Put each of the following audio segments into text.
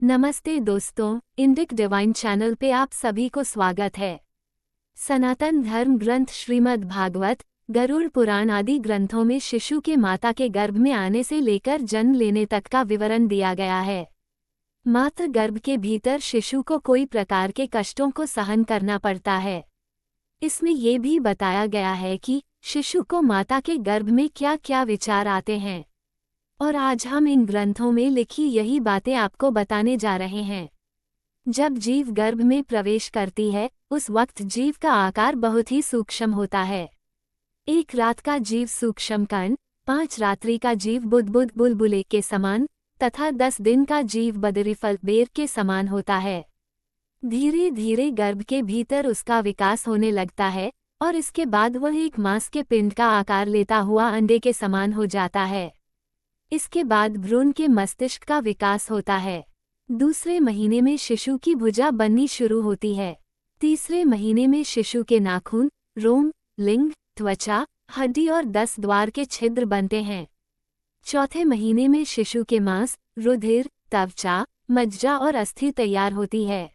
नमस्ते दोस्तों, Indic divine channel पे आप सभी को स्वागत है। सनातन धर्म ग्रंथ श्रीमद् भागवत, गरुड़ पुराण आदि ग्रंथों में शिशु के माता के गर्भ में आने से लेकर जन्म लेने तक का विवरण दिया गया है। मातृ गर्भ के भीतर शिशु को कोई प्रकार के कष्टों को सहन करना पड़ता है। इसमें ये भी बताया गया है कि शिशु को माता के गर्भ में क्या क्या विचार आते हैं, और आज हम इन ग्रंथों में लिखी यही बातें आपको बताने जा रहे हैं। जब जीव गर्भ में प्रवेश करती है, उस वक्त जीव का आकार बहुत ही सूक्ष्म होता है। 1 रात का जीव सूक्ष्म कण, 5 रात्रि का जीव बुदबुद बुलबुले के समान तथा 10 दिन का जीव बदरीफल बेर के समान होता है। धीरे धीरे गर्भ के भीतर उसका विकास होने लगता है और इसके बाद वह एक मांस के पिंड का आकार लेता हुआ अंडे के समान हो जाता है। इसके बाद भ्रूण के मस्तिष्क का विकास होता है। दूसरे महीने में शिशु की भुजा बननी शुरू होती है। तीसरे महीने में शिशु के नाखून, रोम, लिंग, त्वचा, हड्डी और 10 द्वार के छिद्र बनते हैं। चौथे महीने में शिशु के मांस, रुधिर, त्वचा, मज्जा और अस्थि तैयार होती है।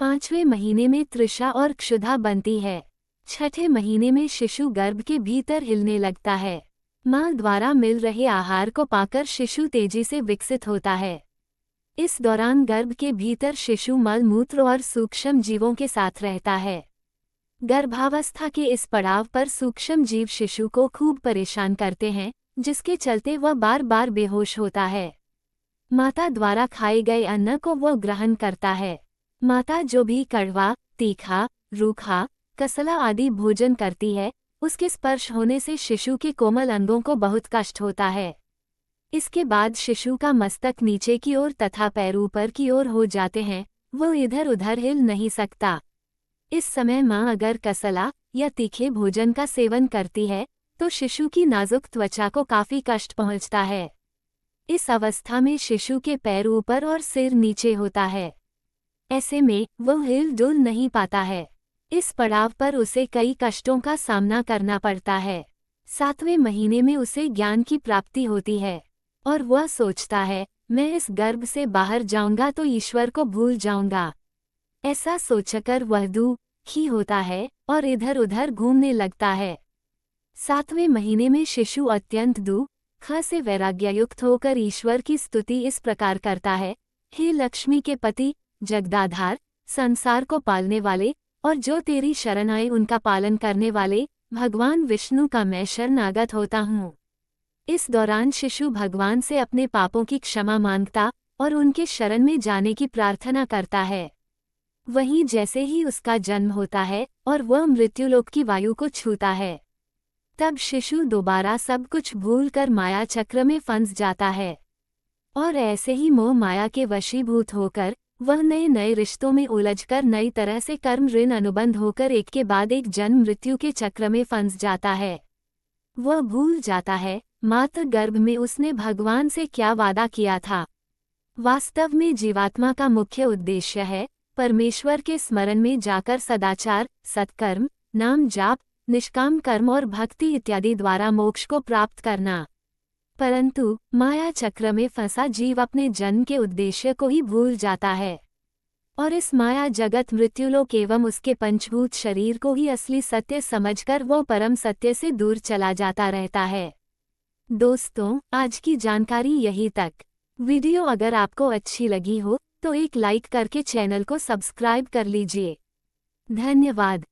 5वें महीने में तृषा और क्षुधा बनती है। 6ठे महीने में शिशु गर्भ के भीतर हिलने लगता है। मां द्वारा मिल रहे आहार को पाकर शिशु तेजी से विकसित होता है। इस दौरान गर्भ के भीतर शिशु मल मूत्र और सूक्ष्म जीवों के साथ रहता है। गर्भावस्था के इस पड़ाव पर सूक्ष्म जीव शिशु को खूब परेशान करते हैं, जिसके चलते वह बार बार बेहोश होता है। माता द्वारा खाए गए अन्न को वह ग्रहण करता है। माता जो भी कड़वा, तीखा, रूखा, कसला आदि भोजन करती है, उसके स्पर्श होने से शिशु के कोमल अंगों को बहुत कष्ट होता है। इसके बाद शिशु का मस्तक नीचे की ओर तथा पैर ऊपर की ओर हो जाते हैं, वो इधर उधर हिल नहीं सकता। इस समय मां अगर कसला या तीखे भोजन का सेवन करती है तो शिशु की नाजुक त्वचा को काफी कष्ट पहुंचता है। इस अवस्था में शिशु के पैर ऊपर और सिर नीचे होता है। ऐसे में वह हिल डुल नहीं पाता है। इस पड़ाव पर उसे कई कष्टों का सामना करना पड़ता है। 7वें महीने में उसे ज्ञान की प्राप्ति होती है और वह सोचता है, मैं इस गर्भ से बाहर जाऊंगा तो ईश्वर को भूल जाऊंगा। ऐसा सोचकर वह दुखी होता है और इधर उधर घूमने लगता है। 7वें महीने में शिशु अत्यंत दुख से वैराग्ययुक्त होकर ईश्वर की स्तुति इस प्रकार करता है, हे लक्ष्मी के पति, जगदाधार, संसार को पालने वाले और जो तेरी शरण आए उनका पालन करने वाले भगवान विष्णु का मैं शरणागत होता हूँ। इस दौरान शिशु भगवान से अपने पापों की क्षमा मांगता और उनके शरण में जाने की प्रार्थना करता है। वहीं जैसे ही उसका जन्म होता है और वह मृत्युलोक की वायु को छूता है, तब शिशु दोबारा सब कुछ भूलकर माया चक्र में फंस जाता है और ऐसे ही मोह माया के वशीभूत होकर वह नए नए रिश्तों में उलझकर नई तरह से कर्म ऋण अनुबंध होकर एक के बाद एक जन्म मृत्यु के चक्र में फंस जाता है। वह भूल जाता है मातृ गर्भ में उसने भगवान से क्या वादा किया था। वास्तव में जीवात्मा का मुख्य उद्देश्य है परमेश्वर के स्मरण में जाकर सदाचार, सत्कर्म, नाम जाप, निष्काम कर्म और भक्ति इत्यादि द्वारा मोक्ष को प्राप्त करना। परंतु माया चक्र में फंसा जीव अपने जन्म के उद्देश्य को ही भूल जाता है और इस माया जगत मृत्युलोक एवं उसके पंचभूत शरीर को ही असली सत्य समझकर वो परम सत्य से दूर चला जाता रहता है। दोस्तों, आज की जानकारी यही तक। वीडियो अगर आपको अच्छी लगी हो तो एक लाइक करके चैनल को सब्सक्राइब कर लीजिए। धन्यवाद।